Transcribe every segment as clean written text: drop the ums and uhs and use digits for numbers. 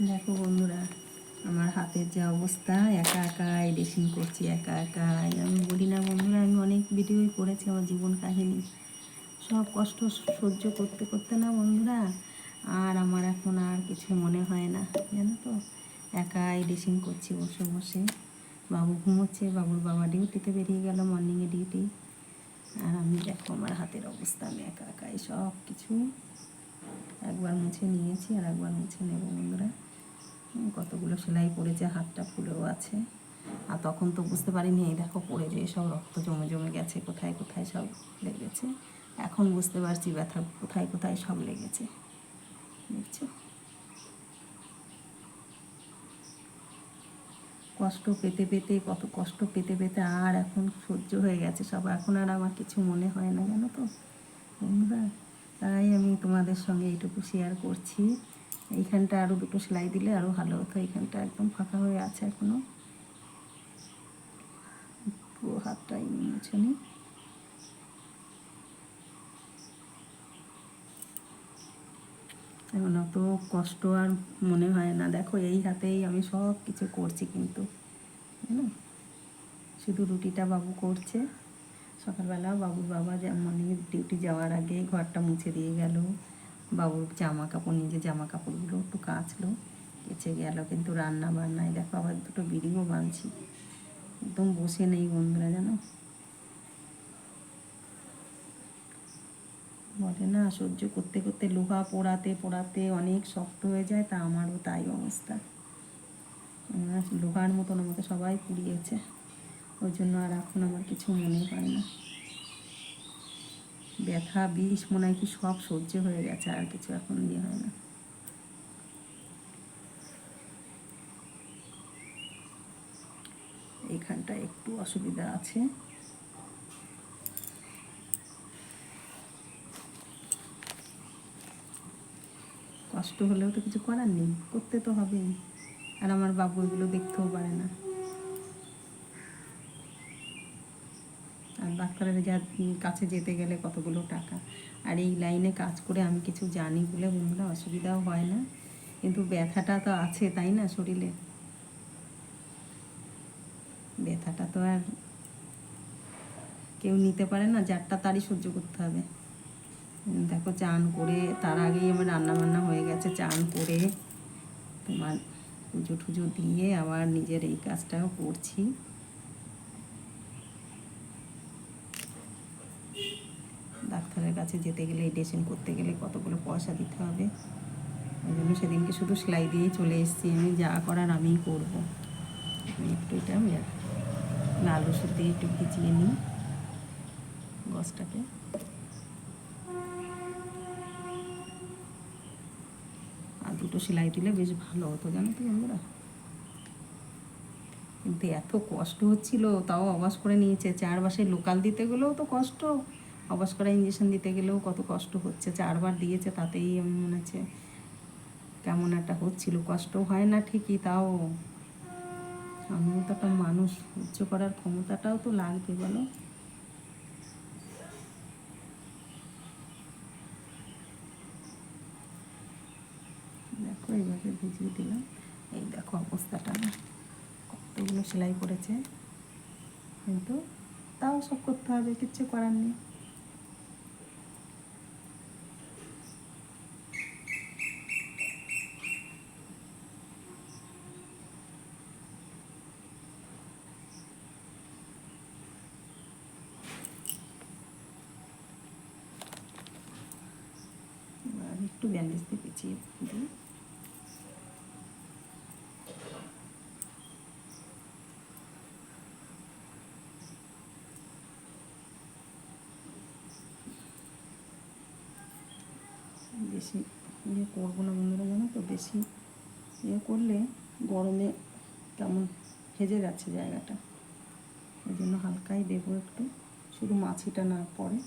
দেখো বন্ধুরা, আমার হাতের যা অবস্থা, একা একাই ড্রেসিং করছি, একা একাই। আমি বলি না বন্ধুরা, আমি অনেক ভিডিওই করেছি আমার জীবন কাহিনী, সব কষ্ট সহ্য করতে করতে না বন্ধুরা, আর আমার এখন আর কিছু মনে হয় না, জানো তো। একাই ড্রেসিং করছি বসে বসে। বাবু ঘুমোচ্ছে, বাবুর বাবা ডিউটিতে বেরিয়ে গেল, মর্নিংয়ে ডিউটি। আর আমি দেখো আমার হাতের অবস্থা, আমি একা একাই সব কিছু একবার মুছে নিয়েছি আর একবার মুছে নেব বন্ধুরা। কতগুলো সেলাই পড়েছে, হাতটা ফুলেও আছে। আর তখন তো বুঝতে পারিনি, এই দেখো পড়ে যে সব রক্ত জমে জমে গেছে, কোথায় কোথায় সব লেগেছে। এখন বুঝতে পারছি ব্যথা কোথায় কোথায় সব লেগেছে, দেখছো। কষ্ট পেতে পেতে, কত কষ্ট পেতে পেতে আর এখন সহ্য হয়ে গেছে সব, এখন আর আমার কিছু মনে হয় না, জানো তো বন্ধুরা। তাই আমি তোমাদের সঙ্গে এইটুকু শেয়ার করছি। এইখানটা আরও দুটো সেলাই দিলে আরও ভালো হতো, এইখানটা একদম ফাঁকা হয়ে আছে এখনও। পুরো হাতটাই মুছে নিই। এখন অত কষ্ট আর মনে হয় না, দেখো এই হাতেই আমি সব কিছু করছি, কিন্তু জানো, শুধু রুটিটা বাবু করছে। সকালবেলা বাবুর বাবা মর্নিংয়ে ডিউটি যাওয়ার আগে ঘরটা মুছে দিয়ে গেল। বাবুর জামা কাপড়, নিজের জামা কাপড়গুলো একটু কাচলো, কেচে গেল। কিন্তু রান্না বান্নায় দেখো আবার দুটো বিড়িও বাঁধছি, একদম বসে নেই বন্ধুরা, জানো। বলে না, সহ্য করতে করতে লোহা পোড়াতে পোড়াতে অনেক শক্ত হয়ে যায়, তা আমারও তাই অবস্থা। লোহার মতন আমাকে সবাই পুড়িয়েছে, ওই জন্য আর এখন আমার কিছু মনে হয় না। ব্যথা বিষ মনে হয় কি সব সহ্য হয়ে গেছে, আর কিছু এখন ইয়ে হয় না। এইখানটা একটু অসুবিধা আছে। কষ্ট হলেও তো কিছু করার নেই, করতে তো হবেই। আর আমার বাবু এগুলো দেখতেও পারে না। আর ডাক্তারের কাছে যেতে গেলে কতগুলো টাকা। আর এই লাইনে কাজ করে আমি কিছু জানি বলে বন্ধুরা অসুবিধাও হয় না, কিন্তু ব্যথাটা তো আছে, তাই না, শরীরে। ব্যথাটা তো আর কেউ নিতে পারে না, যারটা তারই সহ্য করতে হবে। দেখো চান করে তার আগেই আমার রান্না বান্না হয়ে গেছে, চান করে তোমার পুজো টুজো দিয়ে আবার নিজের এই কাজটাও করছি। ডাক্তারের কাছে যেতে গেলে, ড্রেসিং করতে গেলে কতগুলো পয়সা দিতে হবে, ওই জন্য সেদিনকে শুধু সেলাই দিয়েই চলে এসেছি। আমি যা করার আমিই করবো। আমি একটু এটা লাল ওষুধ দিয়ে একটু ভিজিয়ে নিই গছটাকে। আর দুটো সেলাই দিলে বেশ ভালো হতো, জানো তো বন্ধুরা। কিন্তু এত কষ্ট হচ্ছিল, তাও অবাস করে নিয়েছে। 4 মাসে লোকাল দিতে গেলেও তো কষ্ট, অবাস করা ইঞ্জেকশন দিতে গেলেও কত কষ্ট হচ্ছে। 4বার দিয়েছে, তাতেই আমি মনে হচ্ছে কেমন একটা হচ্ছিল। কষ্ট হয় না ঠিকই, তাও আমিও তো একটা মানুষ, সহ্য করার ক্ষমতাটাও তো লাগবে বলো। দেখো এইভাবে ভিজিয়ে দিলাম, এই দেখো অবস্থাটা, না কতগুলো সেলাই করেছে, কিন্তু তাও সব করতে হবে, কিচ্ছু করার নেই। এবার একটু ব্যান্ডেজ দিয়ে পেঁচিয়ে দিই। বেশি ইয়ে করবো না বন্ধুরা, জানো তো, বেশি ইয়ে করলে গরমে কেমন হেজে যাচ্ছে জায়গাটা, ওই জন্য হালকাই দেবো একটু, শুধু মাছিটা না পড়ে।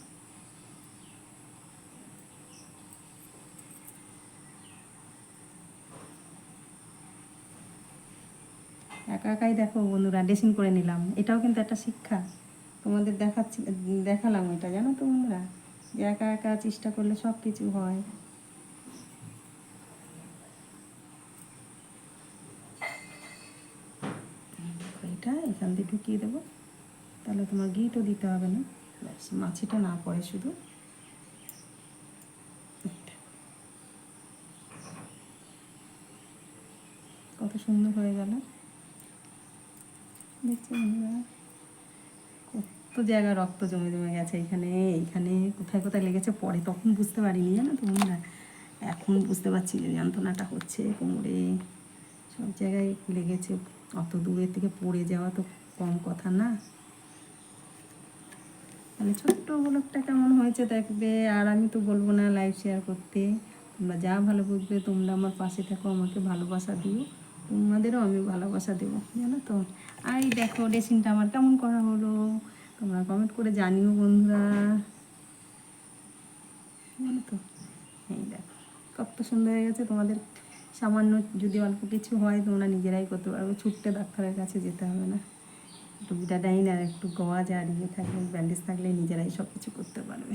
একা একাই দেখো বন্ধুরা ড্রেসিং করে নিলাম, এটাও কিন্তু একটা শিক্ষা। তোমাদের দেখালাম এটা, জানো তো বন্ধুরা, যে একা একা চেষ্টা করলে সব কিছু হয়। এখান দিয়ে ঢুকিয়ে দেবো, তাহলে তোমার গিটও দিতে হবে না, ব্যাস মাছিটা না পড়ে শুধু। কত সুন্দর হয়ে গেল দেখছি বন্ধুরা। কত জায়গায় রক্ত জমে জমে গেছে, এইখানে এইখানে কোথায় কোথায় লেগেছে, পরে তখন বুঝতে পারিনি জানো তো বন্ধুরা, এখন বুঝতে পারছি যে যন্ত্রণাটা হচ্ছে কোমরে, সব জায়গায় লেগেছে। অত দূরের থেকে পড়ে যাওয়া তো কম কথা না। মানে ছোট্ট ব্লগটা কেমন হয়েছে দেখবে, আর আমি তো বলবো না লাইভ শেয়ার করতে, তোমরা যা ভালো বুঝবে, তোমরা আমার পাশে থাকো, আমাকে ভালোবাসা দিও, তোমাদেরও আমি ভালোবাসা দেবো জানো তো। আর এই দেখো ড্রেসিংটা আমার কেমন করা হলো, তোমরা কমেন্ট করে জানিও বন্ধুরা জানো তো। এই দেখো কত সুন্দর হয়ে গেছে। তোমাদের সামান্য যদি অল্প কিছু হয় তোমরা নিজেরাই করতে পারবে, ছুটতে ডাক্তারের কাছে যেতে হবে না। একটু বিটাডাইন আর একটু গজ আর ইয়ে থাকলে, ব্যান্ডেজ থাকলে নিজেরাই সব কিছু করতে পারবে।